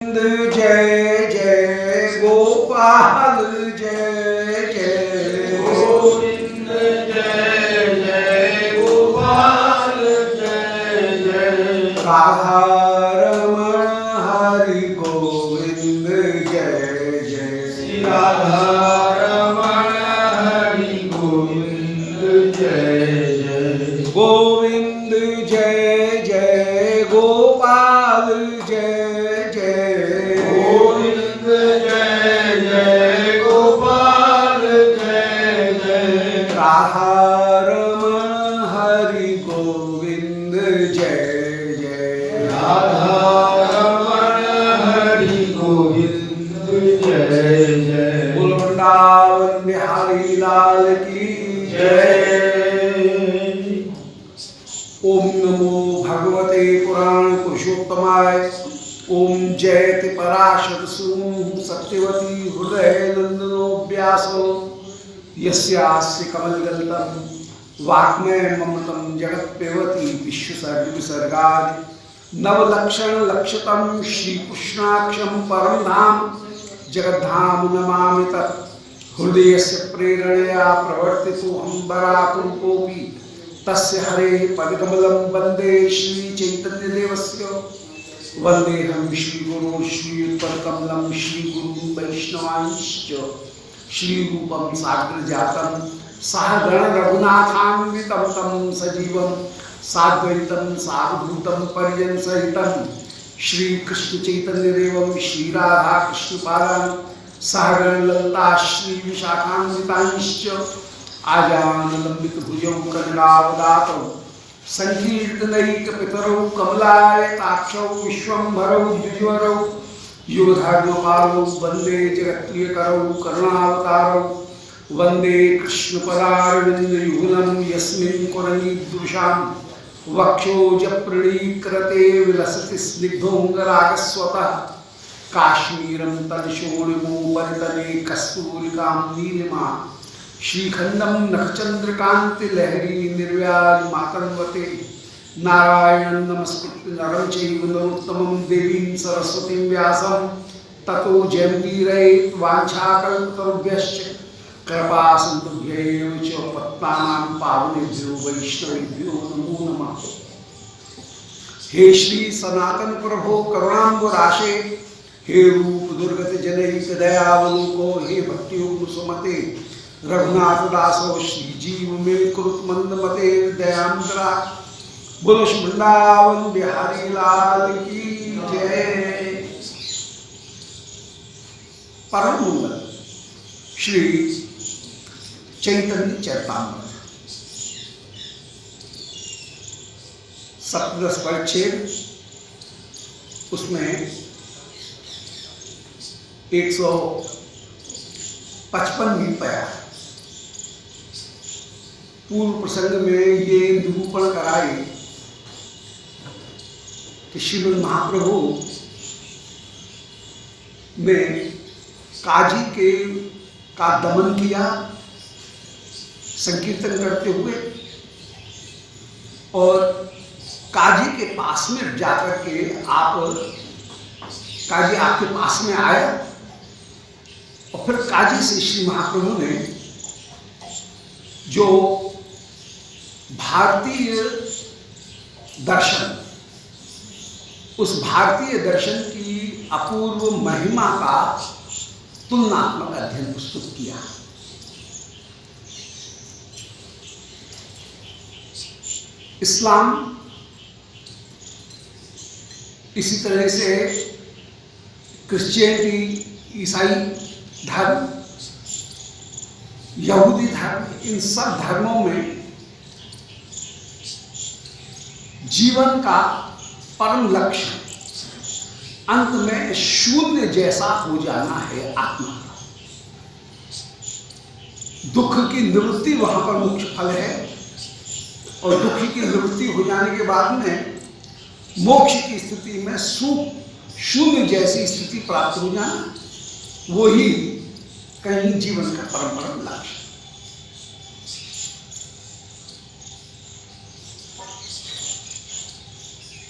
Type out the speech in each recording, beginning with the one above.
गोविंद जय जय गोपाल जय जय गोविंद जय जय गोपाल जय जय राधा रमण हरि गोविंद जय जय श्री राधा रमण हरि गोविंद जय जय गोविंद जय जय गोपाल जय जय गोविंद जय जय गोपाल जय जय राधा रमण हरि गोविंद जय जय राधा रमण हरि गोविंद जय जय बोल वृंदावन बिहारी लाल की जय ओम नमो भगवते पुराण पुरुषोत्तमाय। ओम जयति पराशर सूनु सत्यवती हृदय नंदनो व्यासो यस्यास्य कमलगल्तम वाग्मय ममतम जगत्पेवती विश्वसर्ग विसर्गादि नवलक्षण लक्षतम श्रीकृष्णाक्षम परम धाम जगद्धाम नमामि तत् हृदयस्य प्रेरणया प्रवर्तितो हम बराकुंकोपि तस्य हरे पदकमलं वन्दे श्री चैतन्यदेवस्य वन्देहं श्रीगुरो श्रीयुतपदकमलं श्रीगुरुं वैष्णवांश्च श्रीरूपं साग्रजातं सहगण रघुनाथान्वितं तं सजीवं साद्वैतं सावधूतं पर्यंसहितं श्रीकृष्णचैतन्यदेवं श्रीराधाकृष्णपादान् सहगण ललिता श्रीविशाखान्वितांश्च आजानुलंबित भुजौ करुणावदातौ संकीर्तनैकपितरौ कमलायताक्षौ विश्वम्भरौ द्विजवरौ युगधर्मपालौ वन्दे जगत्प्रियकरौ करुणावतारौ वन्दे कृष्णपदारविन्दयुगलं यस्मिन् कुरनीदृशां वक्षोजप्रणीकृते विलसति स्निग्धोऽङ्गरागस्वतः काश्मीरं तलशोणिमोपरितले कस्तूरिकां नीलिमा श्रीखंडम नखचंद्रकांति लहरी निर्व्याजमातन्वते नारायण नमस्कृत्य नरं चैव नरोत्तमं देवीं सरस्वतीं व्यासं ततो जयमुदीरयेत् वाञ्छाकल्पतरुभ्यश्च कृपा सिन्धुभ्यैव च पत्तानां पावनेभ्यो वैष्णवेभ्यो नमो नमः। हे श्री सनातन प्रभो करुणाम्बुराशे हे रूप दुर्गत जनहित दयावलोको हे भक्तियोग सुमते रघुनाथ दासो श्री जीव में कुरुत मंद मते दयांद्रा। बोलो श्री वृंदावन बिहारी लाल की जय। परम मंगल श्री चैतन्य चरितामृत सप्तदश परिच्छेद, उसमें 155वीं पैरा। पूर्व प्रसंग में ये निरूपण कराए कि श्रीमद् महाप्रभु ने काजी के का दमन किया संकीर्तन करते हुए, और काजी के पास में जाकर के काजी आपके पास में आया, और फिर काजी से श्री महाप्रभु ने जो भारतीय दर्शन, उस भारतीय दर्शन की अपूर्व महिमा का तुलनात्मक अध्ययन प्रस्तुत किया। इस्लाम इसी तरह से क्रिश्चियनिटी, ईसाई धर्म, यहूदी धर्म, इन सब धर्मों में जीवन का परम लक्ष्य अंत में शून्य जैसा हो जाना है आत्मा का। दुख की निवृत्ति वहां पर मुख्य फल है, और दुखी की निवृत्ति हो जाने के बाद में मोक्ष की स्थिति में सुख शून्य जैसी स्थिति प्राप्त हो जाना, वो ही कहीं जीवन का परम लक्ष्य।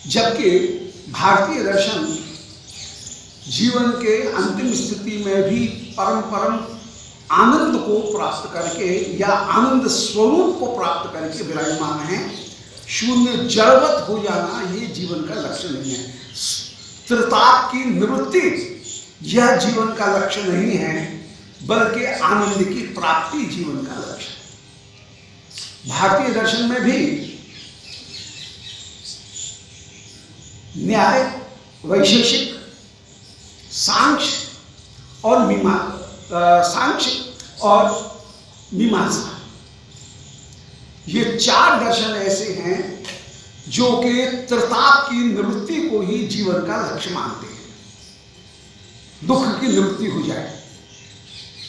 जबकि भारतीय दर्शन जीवन के अंतिम स्थिति में भी परम परम आनंद को प्राप्त करके या आनंद स्वरूप को प्राप्त करके विराजमान है। शून्य जड़वत हो जाना ये जीवन का लक्ष्य नहीं है। त्रिताप की निवृत्ति यह जीवन का लक्ष्य नहीं है, बल्कि आनंद की प्राप्ति जीवन का लक्ष्य है। भारतीय दर्शन में भी न्याय, वैशेषिक, सांख्य और मीमांसा, ये चार दर्शन ऐसे हैं जो कि त्रिताप की निवृत्ति को ही जीवन का लक्ष्य मानते हैं। दुख की निवृत्ति हो जाए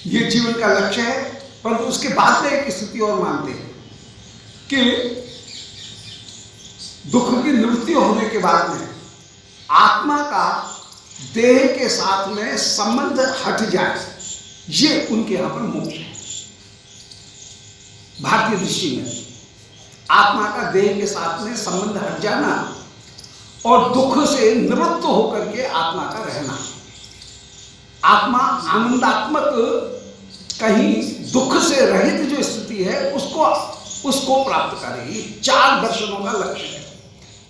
ये जीवन का लक्ष्य है, परंतु उसके बाद में एक स्थिति और मानते हैं कि दुख की निवृत्ति होने के बाद में आत्मा का देह के साथ में संबंध हट जाए, ये उनके यहां पर मोक्ष है। भारतीय दृष्टि में आत्मा का देह के साथ में संबंध हट जाना और दुख से निवृत्त होकर के आत्मा का रहना, आत्मा आनंदात्मक कहीं दुख से रहित जो स्थिति है उसको प्राप्त करेगी। चार दर्शनों का लक्ष्य है।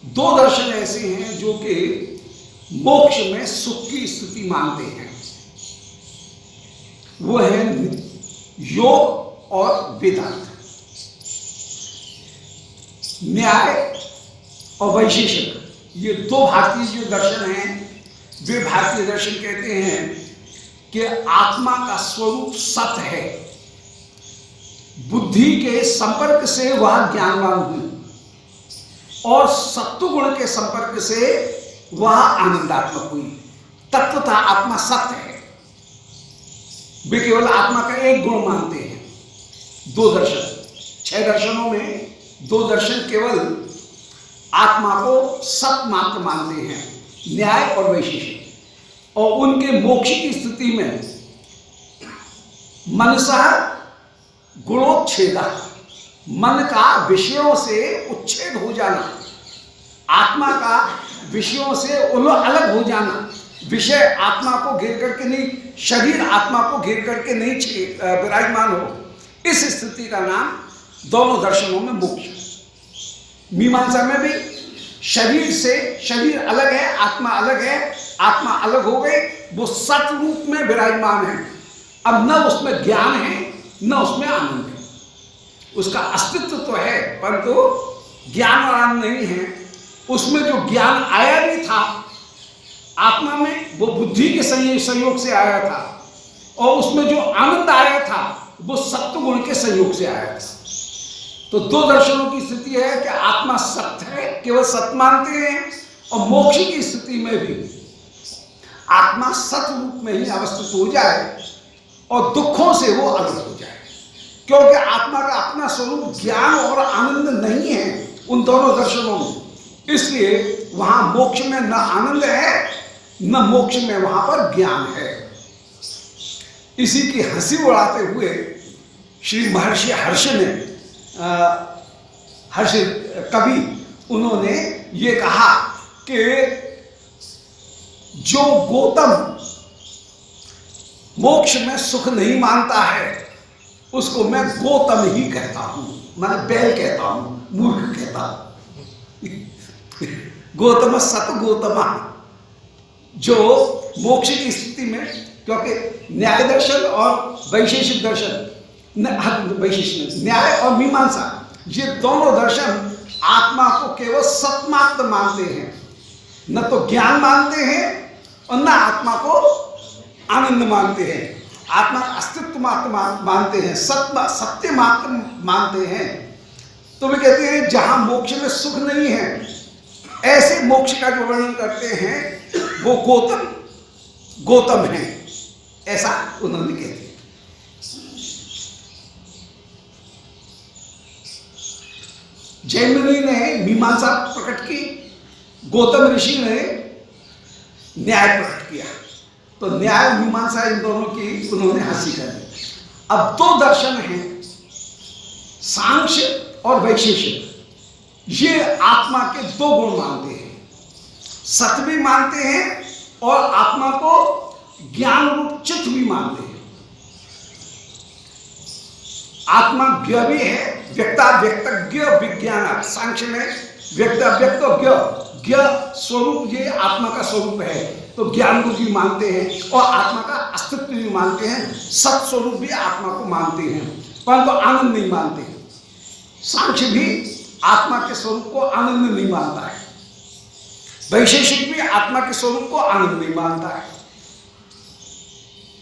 दो दर्शन ऐसे हैं जो कि मोक्ष में सुख की स्थिति मानते हैं, वो है योग और वेदांत। न्याय और वैशेषिक, ये दो भारतीय जो दर्शन हैं, वे भारतीय दर्शन कहते हैं कि आत्मा का स्वरूप सत है, बुद्धि के संपर्क से वह ज्ञानवान हुई और सत्व गुण के संपर्क से वह आनंदात्मक हुई। तत्वतः आत्मा सत्य है। वे केवल आत्मा का एक गुण मानते हैं। दो दर्शन, 6 दर्शनों में 2 दर्शन केवल आत्मा को सत मात्र मानते हैं, न्याय और वैशेषिक। और उनके मोक्ष की स्थिति में मनसा गुणोच्छेदा, मन का विषयों से उच्छेद हो जाना, आत्मा का विषयों से अलग हो जाना, विषय आत्मा को घेर करके नहीं, शरीर आत्मा को घेर करके नहीं विराजमान हो, इस स्थिति का नाम दोनों दर्शनों में मोक्ष। मीमांसा में भी शरीर से, शरीर अलग है, आत्मा अलग है, आत्मा अलग हो गई, वो सत रूप में विराजमान है। अब न उसमें ज्ञान है न उसमें आनंद है। उसका अस्तित्व तो है परंतु ज्ञान और आनंद नहीं है। उसमें जो ज्ञान आया भी था आत्मा में, वो बुद्धि के संयोग से आया था, और उसमें जो आनंद आया था वो सत्व गुण के संयोग से आया था। तो दो दर्शनों की स्थिति है कि आत्मा सत्य है, केवल सत्य मानते हैं, और मोक्ष की स्थिति में भी आत्मा सत्य रूप में ही अवस्थित हो जाए और दुखों से वो अलग हो जाए, क्योंकि आत्मा का अपना स्वरूप ज्ञान और आनंद नहीं है उन दोनों दर्शनों में। इसलिए वहां मोक्ष में न आनंद है न मोक्ष में वहां पर ज्ञान है। इसी की हंसी उड़ाते हुए श्री महर्षि हर्ष ने, हर्ष कवि, उन्होंने ये कहा कि जो गौतम मोक्ष में सुख नहीं मानता है उसको मैं गौतम ही कहता हूं, मैं बैल कहता हूं, मूर्ख कहता हूं। गौतम सत गौतमा, जो मोक्ष की स्थिति में, क्योंकि न्याय दर्शन और वैशेषिक दर्शन, वैशेषिक न्याय और मीमांसा, ये दोनों दर्शन आत्मा को केवल सत्मात्र मानते हैं, न तो ज्ञान मानते हैं और न आत्मा को आनंद मानते हैं। आत्मा का अस्तित्व मात्र मानते हैं, सत्य मात्र मानते हैं। तो वे कहते हैं जहां मोक्ष में सुख नहीं है, ऐसे मोक्ष का जो वर्णन करते हैं वो गौतम है, ऐसा उन्होंने कहते हैं। जैमिनी ने मीमांसा प्रकट की, गौतम ऋषि ने न्याय प्रकट किया। तो न्याय मीमांसा इन दोनों की उन्होंने हंसी कर दी। अब दो दर्शन हैं, सांख्य और वैशेषिक। ये आत्मा के दो गुण मानते हैं, सत्य भी मानते हैं और आत्मा को ज्ञान रूप चित्त भी मानते हैं। आत्मा ज्ञ भी है, व्यक्ता व्यक्तज्ञ विज्ञान, सांख्य में व्यक्ता व्यक्त ज्ञ स्वरूप, ये आत्मा का स्वरूप है, तो ज्ञान को भी मानते हैं और आत्मा का अस्तित्व भी मानते हैं, सत स्वरूप भी आत्मा को मानते हैं, परंतु आनंद नहीं मानते हैं। सांख्य भी आत्मा के स्वरूप को आनंद नहीं मानता है, वैशेषिक भी आत्मा के स्वरूप को आनंद नहीं मानता है।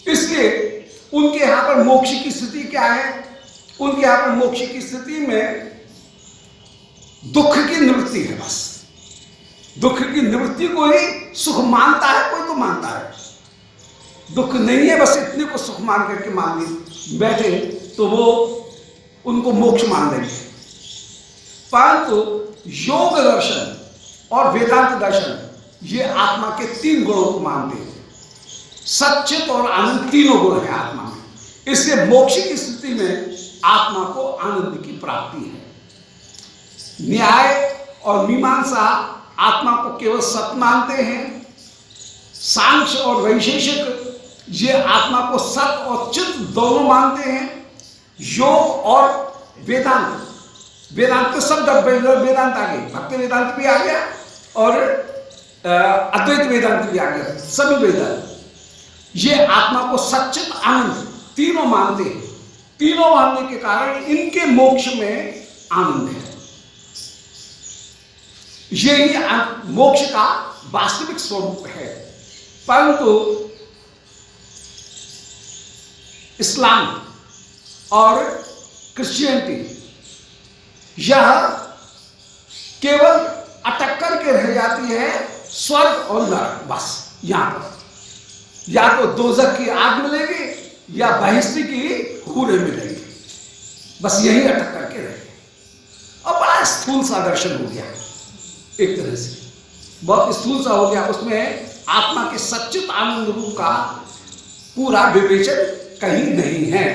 इसलिए उनके यहां पर मोक्ष की स्थिति क्या है? उनके यहां पर मोक्ष की स्थिति में दुख की निवृत्ति है, बस दुख की निवृत्ति को ही सुख मानता है, कोई तो मानता है दुख नहीं है, बस इतने को सुख मान करके मान बैठे तो वो उनको मोक्ष मान लेंगे। परंतु योग दर्शन और वेदांत दर्शन ये आत्मा के तीन गुणों को मानते हैं, सच्चित और आनंद तीनों गुण हैं आत्मा में। इसलिए मोक्ष की स्थिति में आत्मा को आनंद की प्राप्ति है। न्याय और मीमांसा आत्मा को केवल सत मानते हैं, सांख्य और वैशेषिक ये आत्मा को सत और चित्त दोनों मानते हैं। योग और वेदांत, वेदांत तो शब्द वेदांत आ गए, भक्ति वेदांत भी आ गया और अद्वैत वेदांत भी आ गया, सभी वेदांत ये आत्मा को सच्चित आनंद तीनों मानते हैं। तीनों मानने के कारण इनके मोक्ष में आनंद है। यही मोक्ष का वास्तविक स्वरूप है। परंतु इस्लाम और क्रिश्चियनिटी यह केवल अटक करके रह जाती है स्वर्ग और नरक, बस यहां पर या तो दोजख की आग मिलेगी या बहिष्ठी की हूरें मिलेंगी, बस यही अटक करके रहेगी। और बड़ा स्थूल सा दर्शन हो गया, एक तरह से बहुत स्थूल सा हो गया। उसमें आत्मा के सच्चित आनंद रूप का पूरा विवेचन कहीं नहीं है।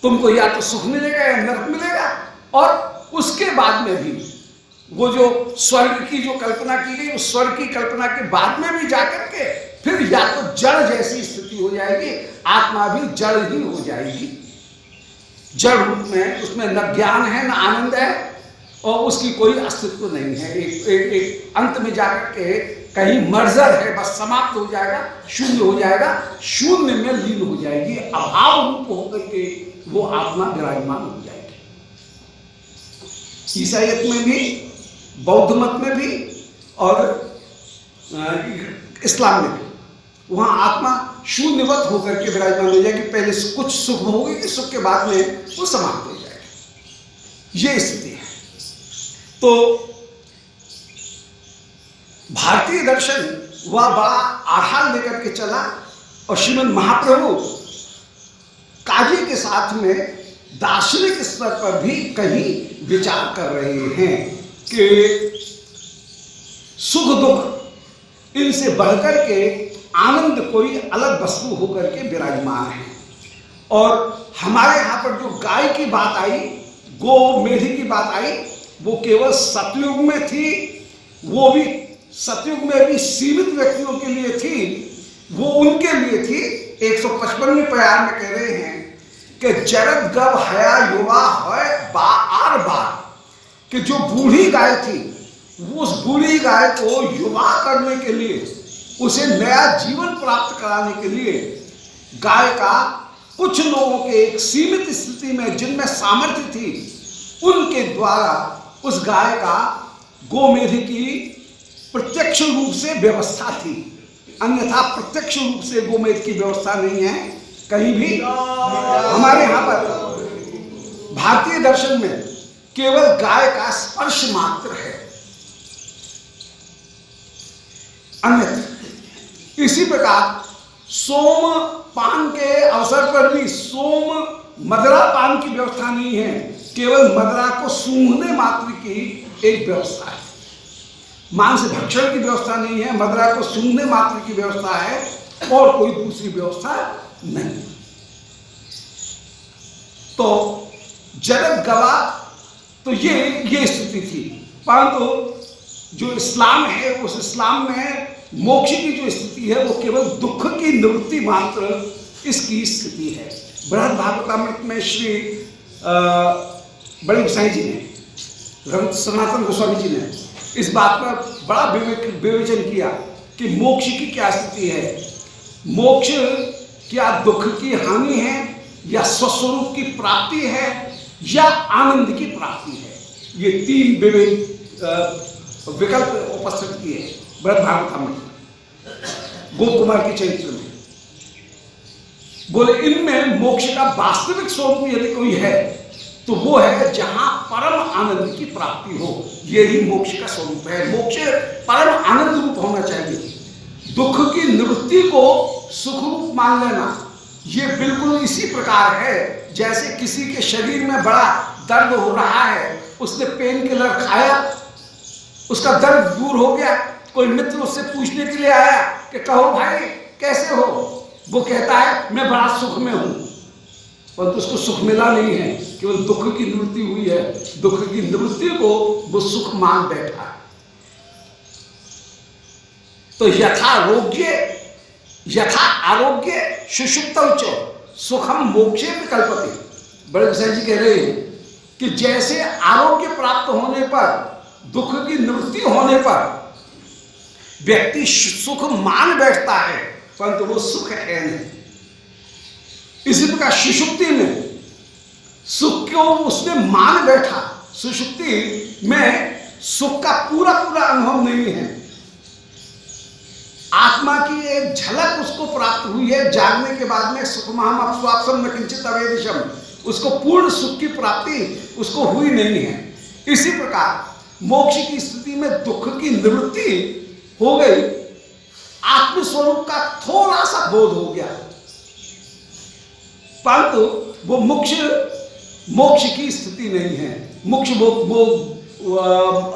तुमको या तो सुख मिलेगा या नरक मिलेगा, और उसके बाद में भी वो जो स्वर्ग की जो कल्पना की गई, उस स्वर्ग की कल्पना के बाद में भी जाकर के फिर या तो जड़ जैसी स्थिति हो जाएगी, आत्मा भी जड़ ही हो जाएगी, जड़ रूप में। उसमें न ज्ञान है न आनंद है और उसकी कोई अस्तित्व नहीं है। एक अंत में जाकर के कहीं मर्जर है, बस समाप्त हो जाएगा, शून्य हो जाएगा, शून्य में लीन हो जाएगी, अभाव रूप होकर के वो आत्मा विराजमान हो जाएगी। ईसाईयत में भी, बौद्ध मत में भी और इस्लाम में भी वहां आत्मा शून्यवत होकर के विराजमान हो जाएगी। पहले कुछ सुख होगी, सुख के बाद में वो समाप्त हो जाएगी, ये स्थिति है। तो भारतीय दर्शन वह बड़ा आधार लेकर के चला और श्रीमद् महाप्रभु काजी के साथ में दार्शनिक स्तर पर भी कहीं विचार कर रहे हैं कि सुख दुख इनसे बढ़कर के आनंद कोई अलग वस्तु होकर के विराजमान है। और हमारे यहाँ पर जो गाय की बात आई, गो मेढी की बात आई, वो केवल सतयुग में थी, वो भी सतयुग में भी सीमित व्यक्तियों के लिए थी, वो उनके लिए थी। 155वें प्यार में कह रहे हैं कि जरद गव हया युवा है बार बार, कि जो बूढ़ी गाय थी उस बूढ़ी गाय को युवा करने के लिए, उसे नया जीवन प्राप्त कराने के लिए गाय का कुछ लोगों के एक सीमित स्थिति में जिनमें सामर्थ्य थी, उनके द्वारा उस गाय का गोमेध की प्रत्यक्ष रूप से व्यवस्था थी। अन्यथा प्रत्यक्ष रूप से गोमेध की व्यवस्था नहीं है कहीं भी। हमारे यहाँ पर भारतीय दर्शन में केवल गाय का स्पर्श मात्र है, अन्यथा। इसी प्रकार सोम पान के अवसर पर भी सोम मदरा पान की व्यवस्था नहीं है, केवल मदरा को सूंघने मात्र की एक व्यवस्था है। मांस भक्षण की व्यवस्था नहीं है, मदरा को सूंघने मात्र की व्यवस्था है और कोई दूसरी व्यवस्था नहीं। तो जगत गवा, तो ये स्थिति थी। परंतु जो इस्लाम है, उस इस्लाम में मोक्ष की जो स्थिति है वो केवल दुख की निवृत्ति मात्र इसकी स्थिति है। बृहद भागवतामृत में श्री बड़े गोसाई जी ने, सनातन गोस्वामी जी ने इस बात पर बड़ा विवेचन किया कि मोक्ष की क्या स्थिति है। मोक्ष क्या दुख की हानि है, या स्वस्वरूप की प्राप्ति है, या आनंद की प्राप्ति है। ये तीन विकल्प उपस्थित किए बृहद भागवतामृत गोप कुमार के चरित्र में। बोले इनमें मोक्ष का वास्तविक स्वरूप यदि कोई है तो वो है जहां परम आनंद की प्राप्ति हो। यही मोक्ष का स्वरूप है। मोक्ष परम आनंद रूप होना चाहिए। दुख की निवृत्ति को सुख रूप मान लेना ये बिल्कुल इसी प्रकार है जैसे किसी के शरीर में बड़ा दर्द हो रहा है, उसने पेन किलर खाया, उसका दर्द दूर हो गया, कोई मित्र उससे पूछने के लिए आया कि कहो भाई कैसे हो, वो कहता है मैं बड़ा सुख में हूं, परंतु उसको सुख मिला नहीं है, केवल दुख की निवृत्ति हुई है। दुख की निवृत्ति को वो सुख मान बैठा है। तो यथा आरोग्य सुषुप्तौ च सुखम मोक्षे विकल्पते। बड़े गोसाई जी कह रहे हैं कि जैसे आरोग्य प्राप्त होने पर, दुख की निवृत्ति होने पर व्यक्ति सुख मान बैठता है, परंतु वो सुख है नहीं। इसी प्रकार सुषुप्ति में सुख को उसने मान बैठा, सुषुप्ति में सुख का पूरा पूरा अनुभव नहीं है। आत्मा की एक झलक उसको प्राप्त हुई है, जागने के बाद में सुखमहम अपस्वाप्सम न किंचित अवेदिशम, उसको पूर्ण सुख की प्राप्ति उसको हुई नहीं है। इसी प्रकार मोक्ष की स्थिति में दुख की निवृत्ति हो गई, आत्मस्वरूप का थोड़ा सा बोध हो गया, परंतु वो मोक्ष की स्थिति नहीं है। मोक्ष वो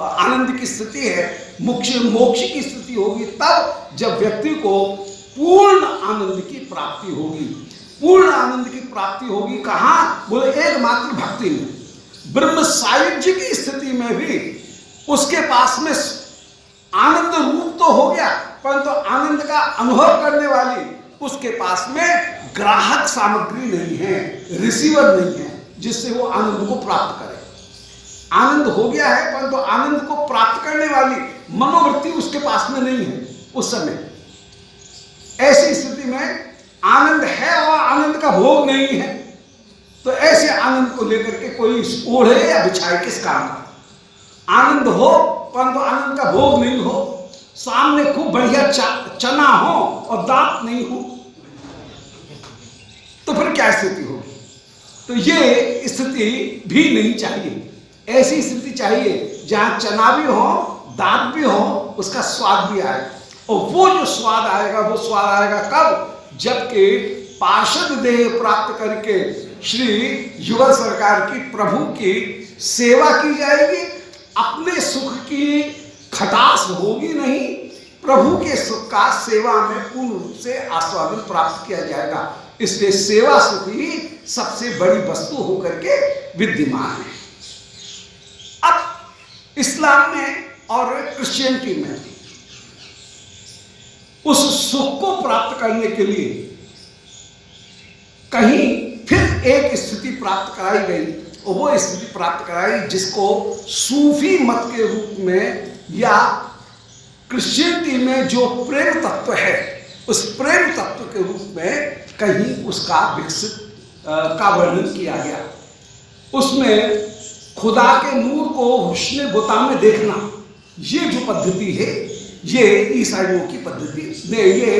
आनंद की स्थिति है। मोक्ष की स्थिति होगी तब जब व्यक्ति को पूर्ण आनंद की प्राप्ति होगी। पूर्ण आनंद की प्राप्ति होगी कहाँ? बोले एकमात्र भक्ति में। ब्रह्म सायुज्य की स्थिति में भी उसके पास में आनंद रूप तो हो गया, परंतु आनंद का अनुभव करने वाली उसके पास में ग्राहक सामग्री नहीं है, रिसीवर नहीं है, जिससे वो आनंद को प्राप्त करे। आनंद हो गया है, परंतु आनंद को प्राप्त करने वाली मनोवृत्ति उसके पास में नहीं है उस समय। ऐसी स्थिति में आनंद है और आनंद का भोग नहीं है, तो ऐसे आनंद को लेकर के कोई ओढ़े या बिछाए किस काम का? आनंद हो परंतु आनंद का भोग नहीं हो, सामने खूब बढ़िया चना हो और दांत नहीं हो, तो फिर क्या स्थिति होगी? तो ये स्थिति भी नहीं चाहिए। ऐसी स्थिति चाहिए जहां चना भी हो, दांत भी हो, उसका स्वाद भी आए। और वो जो स्वाद आएगा वो स्वाद आएगा कब? जबकि पार्षद देह प्राप्त करके श्री युगल सरकार की प्रभु की सेवा की जाएगी। अपने सुख की खटास होगी नहीं, प्रभु के सुख का सेवा में पूर्ण रूप से आस्वादन प्राप्त किया जाएगा। इसलिए सेवा सुख ही सबसे बड़ी वस्तु होकर के विद्यमान है। अब इस्लाम में और क्रिश्चियनिटी में उस सुख को प्राप्त करने के लिए कहीं फिर एक स्थिति प्राप्त कराई गई, और वो स्थिति प्राप्त कराई जिसको सूफी मत के रूप में या क्रिश्चियनिटी में जो प्रेम तत्व है उस प्रेम तत्व के रूप में कहीं उसका विकसित का वर्णन किया गया। उसमें खुदा के नूर को हुस्न गुता में देखना, ये जो पद्धति है ये ईसाइयों की पद्धति नहीं, ये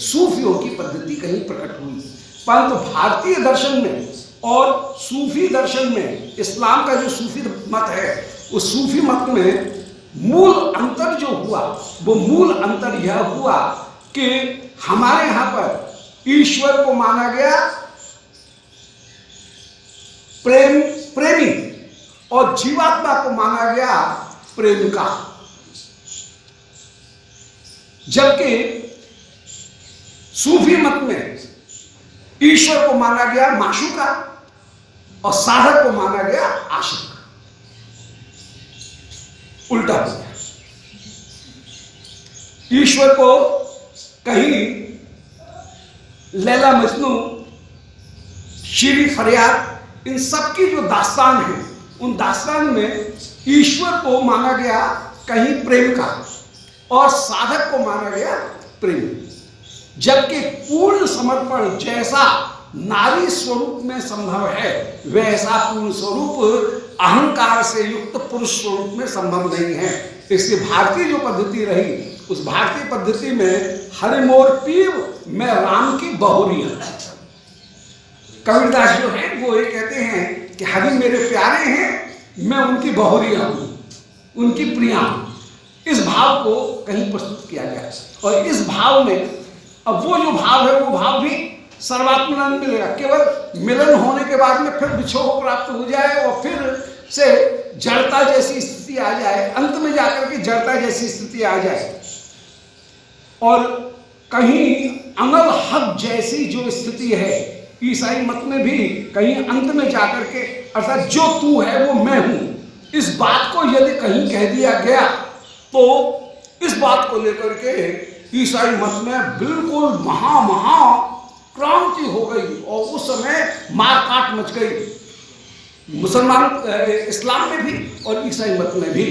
सूफियों की पद्धति कहीं प्रकट हुई। परंतु भारतीय दर्शन में और सूफी दर्शन में, इस्लाम का जो सूफी मत है उस सूफी मत में मूल अंतर जो हुआ वो मूल अंतर यह हुआ कि हमारे यहां पर ईश्वर को माना गया प्रेमी और जीवात्मा को माना गया प्रेमिका, जबकि सूफी मत में ईश्वर को माना गया माशूका और साधक को माना गया आशिक। उल्टा हो गया। ईश्वर को कहीं लैला मजनू, शीरी फरियाद, इन सब की जो दास्तान है, उन दास्तान में ईश्वर को माना गया कहीं प्रेम का और साधक को माना गया प्रेम, जबकि पूर्ण समर्पण जैसा नारी स्वरूप में संभव है वैसा पूर्ण स्वरूप अहंकार से युक्त पुरुष स्वरूप में संभव नहीं है। इसलिए भारतीय जो पद्धति रही, उस भारतीय पद्धति में हरि मोर पीव मैं राम की बहुरी हूं। कबीरदास जो है वो ये कहते हैं कि हरि मेरे प्यारे हैं, मैं उनकी बहुरिया हूं, उनकी प्रिया हूं। इस भाव को कहीं प्रस्तुत किया गया और इस भाव में अब वो जो भाव है वो भाव भी सर्वात्मन मिलेगा। केवल मिलन होने के बाद में फिर विछोह प्राप्त हो जाए और फिर से जड़ता जैसी स्थिति आ जाए, अंत में जाकर के जड़ता जैसी स्थिति आ जाए और कहीं अनल हद जैसी जो स्थिति है ईसाई मत में भी कहीं अंत में जाकर के, अर्थात जो तू है वो मैं हूं, इस बात को यदि कहीं कह दिया गया तो इस बात को लेकर के ईसाई मत में बिल्कुल महा क्रांति हो गई और उस समय मारकाट मच गई। मुसलमान इस्लाम में भी और ईसाई मत में भी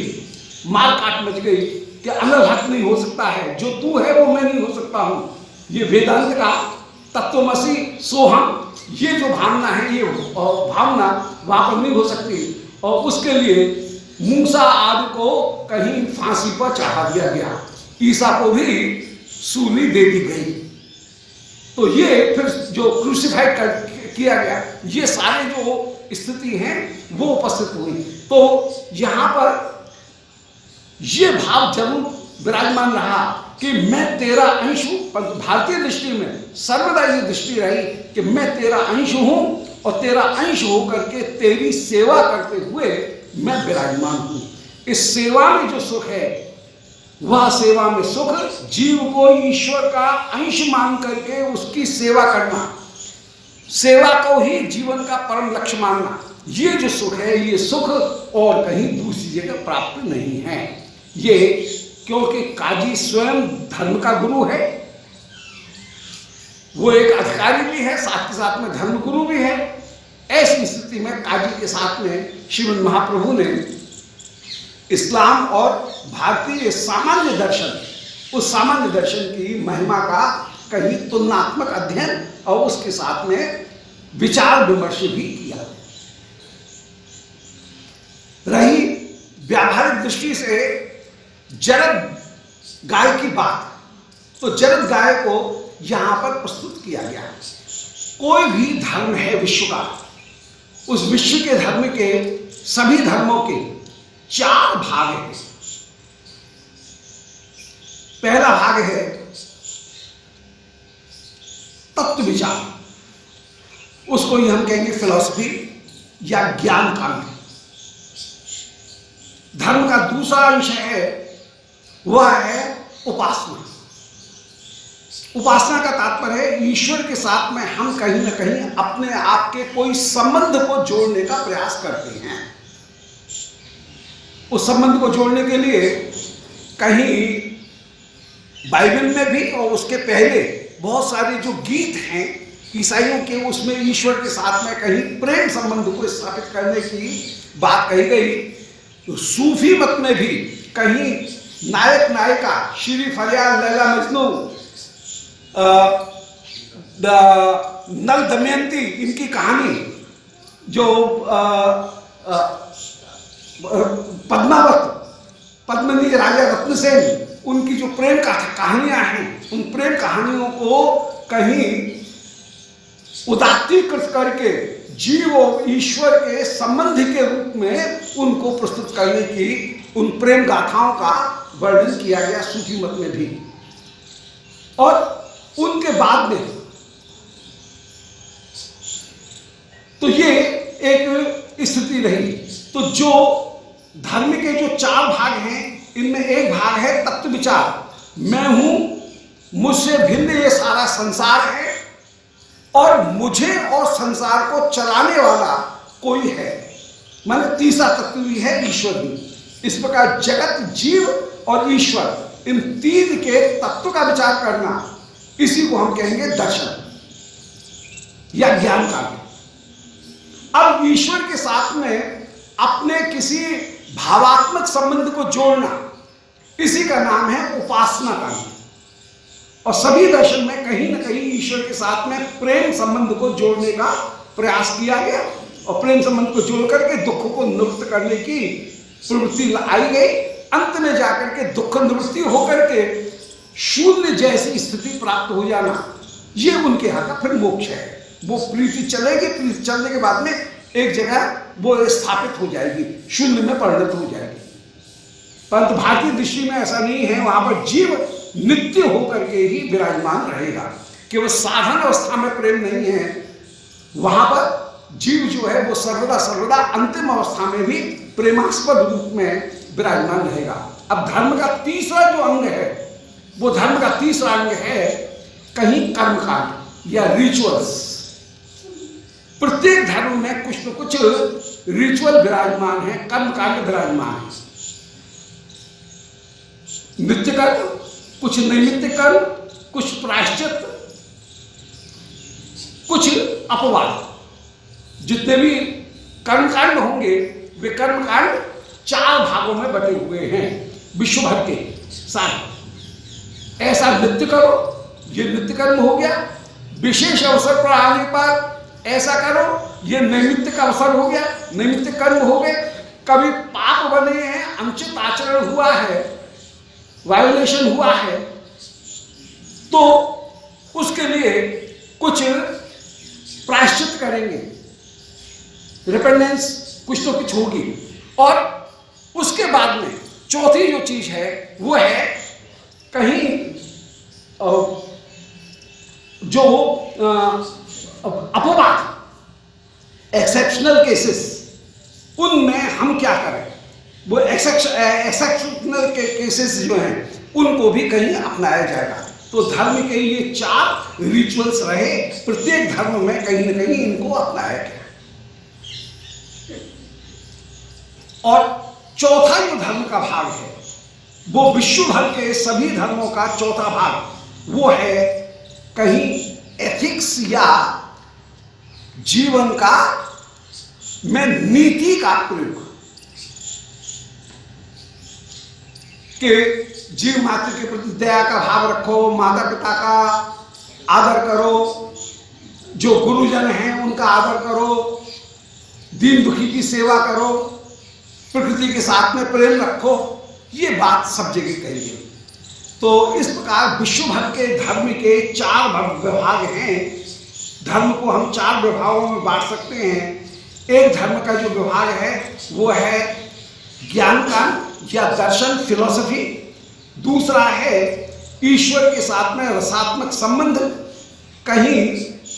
मारकाट मच गई कि अनल हक नहीं हो सकता है, जो तू है वो मैं नहीं हो सकता हूं। ये वेदांत का तत्वमसी सोहम, ये जो भावना है ये भावना वहां पर नहीं हो सकती और उसके लिए मूसा आदि को कहीं फांसी पर चढ़ा दिया गया, ईसा को भी सूली दे दी गई। तो ये फिर जो क्रूसिफाइड किया गया, ये सारे जो स्थिति हैं वो उपस्थित हुई। तो यहां पर ये भाव जरूर विराजमान रहा कि मैं तेरा अंश हूं। भारतीय दृष्टि में सर्वदा ये दृष्टि रही कि मैं तेरा अंश हूं और तेरा अंश होकर के तेरी सेवा करते हुए मैं विराजमान हूं। इस सेवा में जो सुख है वह सेवा में सुख, जीव को ईश्वर का अंश मान करके उसकी सेवा करना, सेवा को ही जीवन का परम लक्ष्य मानना, ये जो सुख है ये सुख और कहीं दूसरी जगह प्राप्त नहीं है। ये क्योंकि काजी स्वयं धर्म का गुरु है, वो एक अधिकारी भी है, साथ के साथ में धर्म गुरु भी है। ऐसी स्थिति में काजी के साथ में श्रीमद् महाप्रभु ने इस्लाम और भारतीय सामान्य दर्शन, उस सामान्य दर्शन की महिमा का कहीं तुलनात्मक अध्ययन और उसके साथ में विचार विमर्श भी किया। रही व्यावहारिक दृष्टि से जरद गाय की बात, तो जरद गाय को यहां पर प्रस्तुत किया गया। कोई भी धर्म है विश्व का, उस विश्व के धर्म के सभी धर्मों के 4 भाग हैं। पहला भाग है तत्व विचार, उसको ही हम कहेंगे फिलॉसफी या ज्ञान कांड। धर्म का दूसरा अंश है वह है उपासना। उपासना का तात्पर्य है ईश्वर के साथ में हम कहीं ना कहीं अपने आप के कोई संबंध को जोड़ने का प्रयास करते हैं। उस संबंध को जोड़ने के लिए कहीं बाइबल में भी और उसके पहले बहुत सारे जो गीत हैं ईसाइयों के, उसमें ईश्वर के साथ में कहीं प्रेम संबंध को स्थापित करने की बात कही गई। तो सूफी मत में भी कहीं नायक नायिका, श्री फरियाद, लैला मजनू, नल दमयंती, इनकी कहानी जो पद्मावत, पद्मिनी राजा रत्नसेन, उनकी जो प्रेम कहानियां हैं, उन प्रेम कहानियों को कहीं उदात्तीकृत करके जीव और ईश्वर के संबंध के रूप में उनको प्रस्तुत करने की, उन प्रेम गाथाओं का वर्णन किया गया सूफी मत में भी। और उनके बाद में तो ये एक स्थिति रही। तो जो धर्म के जो 4 भाग हैं, इनमें एक भाग है तत्व विचार। मैं हूं, मुझसे भिन्न ये सारा संसार है और मुझे और संसार को चलाने वाला कोई है, माने तीसरा तत्व भी है ईश्वर भी। इस प्रकार जगत, जीव और ईश्वर इन तीन के तत्व का विचार करना, इसी को हम कहेंगे दर्शन या ज्ञान कार्य। अब ईश्वर के साथ में अपने किसी भावात्मक संबंध को जोड़ना, इसी का नाम है उपासना करना। और सभी दर्शन में कहीं ना कहीं ईश्वर के साथ में प्रेम संबंध को जोड़ने का प्रयास किया गया, और प्रेम संबंध को जोड़ करके दुख को निवृत्त करने की प्रवृत्ति आई गई। अंत में जाकर के दुख निवृत्ति होकर के शून्य जैसी स्थिति प्राप्त हो जाना, ये उनके यहाँ का फिर मोक्ष है। वो प्रीति चलेगी, प्रीति चलने के बाद में एक जगह वो स्थापित हो जाएगी, शून्य में परिणत हो जाएगी। परंतु भारतीय दृष्टि में ऐसा नहीं है, वहां पर जीव नित्य होकर के ही विराजमान रहेगा। केवल साधन अवस्था में प्रेम नहीं है, वहां पर जीव जो है वो सर्वदा सर्वदा अंतिम अवस्था में भी प्रेमास्पद रूप में विराजमान रहेगा। अब धर्म का तीसरा जो अंग है, वो धर्म का तीसरा अंग है कहीं कर्मकांड या रिचुअल्स। प्रत्येक धर्म में कुछ न कुछ रिचुअल विराजमान है, कर्मकांड विराजमान है। नित्य कर्म, कुछ नैमित्य कर्म, कुछ प्रायश्चित, कुछ अपवाद। जितने भी कर्मकांड होंगे वे कर्मकांड 4 भागों में बटे हुए हैं विश्व भर के सारे। ऐसा नित्य करो, ये नित्य कर्म हो गया। विशेष अवसर पर आने पर ऐसा करो, ये नैमित्तिक अवसर हो गया, नैमित्तिक कर्म हो गए। कभी पाप बने हैं, अनुचित आचरण हुआ है, वायोलेशन हुआ है, तो उसके लिए कुछ प्रायश्चित करेंगे, रिपेंडेंस कुछ तो कुछ होगी। और उसके बाद में चौथी जो चीज है वो है कहीं जो अपवाद, एक्सेप्शनल केसेस, उनमें हम क्या करें, वो एक्सेप्शनल केसेस जो हैं उनको भी कहीं अपनाया जाएगा। तो धर्म के ये 4 रिचुअल्स रहे, प्रत्येक धर्म में कहीं ना कहीं इनको अपनाया गया। और चौथा जो धर्म का भाग है वो विश्व भर के सभी धर्मों का चौथा भाग, वो है कहीं एथिक्स या जीवन का में नीति का प्रयोग, कि जीव मात्र के प्रति दया का भाव रखो, माता पिता का आदर करो, जो गुरुजन हैं उनका आदर करो, दीन दुखी की सेवा करो, प्रकृति के साथ में प्रेम रखो। ये बात सब जगह कही गई। तो इस प्रकार विश्व भर के धर्म के 4 विभाग हैं। धर्म को हम 4 विभागों में बांट सकते हैं। एक धर्म का जो विभाग है वो है ज्ञान कांड या दर्शन, फिलॉसफी। दूसरा है ईश्वर के साथ में रसात्मक संबंध, कहीं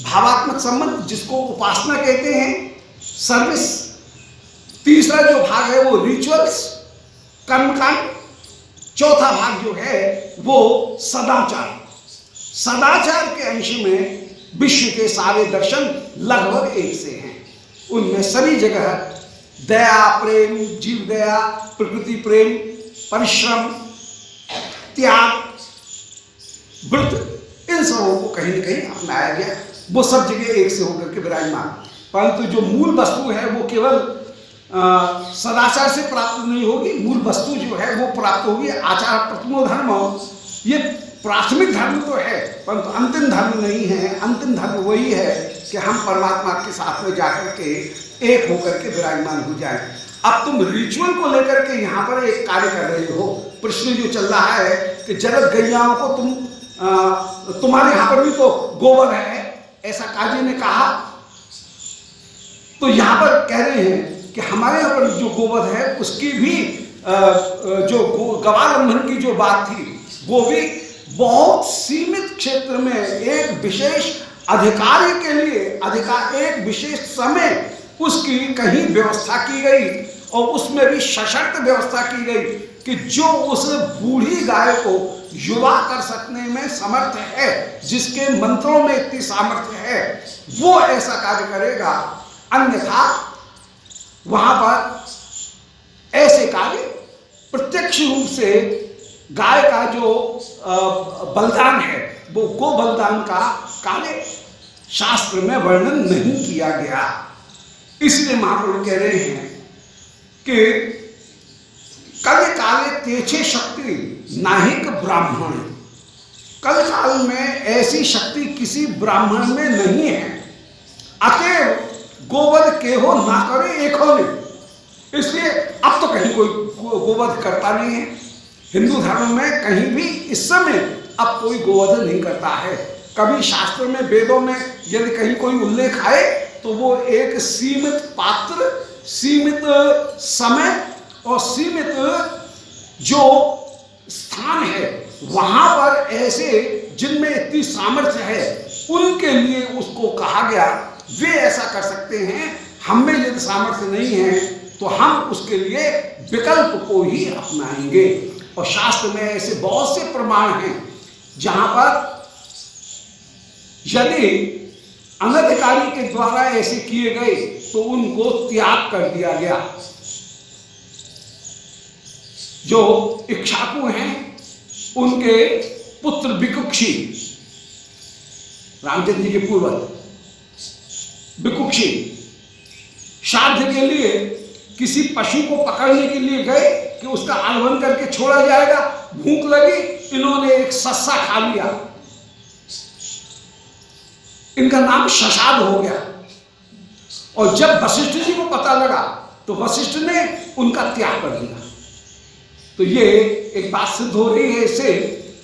भावात्मक संबंध जिसको उपासना कहते हैं, सर्विस। तीसरा जो भाग है वो रिचुअल्स, कर्मकांड। चौथा भाग जो है वो सदाचार। सदाचार के अंश में विश्व के सारे दर्शन लगभग एक से हैं। उनमें सभी जगह दया, प्रेम, जीव दया, प्रकृति प्रेम, परिश्रम, त्याग, व्रत, इन सबों को कहीं न कहीं अपनाया गया। वो सब जगह एक से होकर के विराजमान। परंतु जो मूल वस्तु है वो केवल सदाचार से प्राप्त नहीं होगी। मूल वस्तु जो है वो प्राप्त होगी आचार प्रथमो धर्म। ये प्राथमिक धर्म तो है परंतु अंतिम धर्म नहीं है। अंतिम धर्म वही है कि हम परमात्मा के साथ में जाकर के एक होकर के विराजमान हो जाए। अब तुम रिचुअल को लेकर के यहाँ पर एक कार्य कर रहे हो। प्रश्न जो चल रहा है कि जगत गैयाओं को तुम्हारे यहाँ पर भी तो गोबर है, ऐसा काजी ने कहा। तो यहाँ पर कह रहे हैं कि हमारे यहाँ पर जो गोवध है उसकी भी जो गवालंबन की जो बात थी वो भी बहुत सीमित क्षेत्र में एक विशेष अधिकारी के लिए एक विशेष समय उसकी कहीं व्यवस्था की गई, और उसमें भी सशर्त व्यवस्था की गई कि जो उस बूढ़ी गाय को युवा कर सकने में समर्थ है, जिसके मंत्रों में इतनी सामर्थ्य है, वो ऐसा कार्य करेगा। अन्यथा वहां पर ऐसे कार्य प्रत्यक्ष रूप से गाय का जो बलिदान है वो गो बलिदान का काले शास्त्र में वर्णन नहीं किया गया। इसलिए महाप्रभु कह रहे हैं कि कल काले तेछे शक्ति नाहिक ब्राह्मण, कल काल में ऐसी शक्ति किसी ब्राह्मण में नहीं है। अतएव गोवध के हो ना करे एक हो नहीं। इसलिए अब तो कहीं कोई गोवध करता नहीं है। हिंदू धर्म में कहीं भी इस समय अब कोई गोवध नहीं करता है। कभी शास्त्र में वेदों में यदि कहीं कोई उल्लेख आए तो वो एक सीमित पात्र, सीमित समय और सीमित जो स्थान है वहां पर ऐसे जिनमें इतनी सामर्थ्य है उनके लिए उसको कहा गया। वे ऐसा कर सकते हैं। हम में यदि सामर्थ्य नहीं है तो हम उसके लिए विकल्प को ही अपनाएंगे। और शास्त्र में ऐसे बहुत से प्रमाण हैं जहां पर यदि अनधिकारी के द्वारा ऐसे किए गए तो उनको त्याग कर दिया गया। जो इक्ष्वाकु हैं उनके पुत्र विकुक्षी, रामचंद्र जी के पूर्वज विकुक्षी श्राद्ध के लिए किसी पशु को पकड़ने के लिए गए कि उसका आलवन करके छोड़ा जाएगा। भूख लगी, इन्होंने एक सस्सा खा लिया, इनका नाम शशाद हो गया। और जब वशिष्ठ जी को पता लगा तो वशिष्ठ ने उनका त्याग कर दिया। तो ये एक बात सिद्ध हो रही है इससे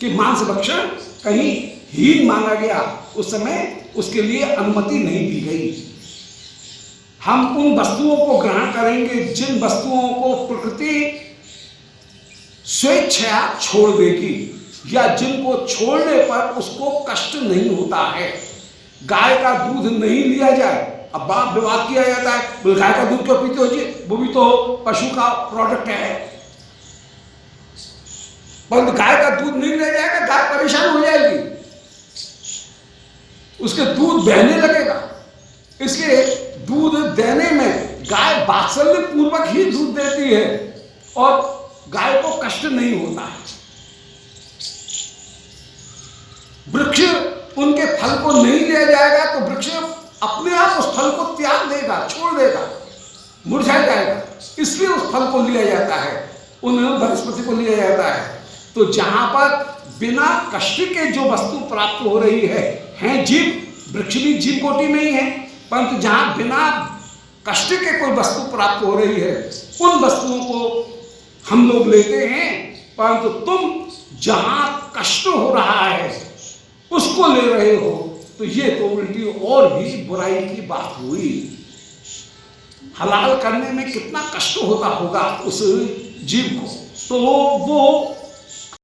कि मांस भक्षण कहीं हीन माना गया। उस समय उसके लिए अनुमति नहीं दी गई। हम उन वस्तुओं को ग्रहण करेंगे जिन वस्तुओं को प्रकृति स्वेच्छा छोड़ देगी या जिनको छोड़ने पर उसको कष्ट नहीं होता है। गाय का दूध नहीं लिया जाए। अब बात विवाद किया जाता है, बोले गाय का दूध क्यों पीते हो जी, वो भी तो पशु का प्रोडक्ट है। परंतु गाय का दूध नहीं लिया जाएगा, गाय परेशान हो जाएगी, उसके दूध बहने लगेगा। इसलिए दूध देने में गाय वात्सल्य पूर्वक ही दूध देती है और गाय को कष्ट नहीं होता है। वृक्ष उनके फल को नहीं लिया जाएगा तो वृक्ष अपने आप उस फल को त्याग देगा, छोड़ देगा, मुरझा जाएगा। इसलिए उस फल को लिया जाता है, उन वनस्पति को लिया जाता है। तो जहां पर बिना कष्ट के जो वस्तु प्राप्त हो रही है जीव, वृक्ष भी जीव कोटि में ही है, परंतु जहां बिना कष्ट के कोई वस्तु प्राप्त हो रही है उन वस्तुओं को हम लोग लेते हैं। परंतु तुम जहां कष्ट हो रहा है उसको ले रहे हो तो ये तो उल्टी और भी बुराई की बात हुई। हलाल करने में कितना कष्ट होता होगा उस जीव को, तो वो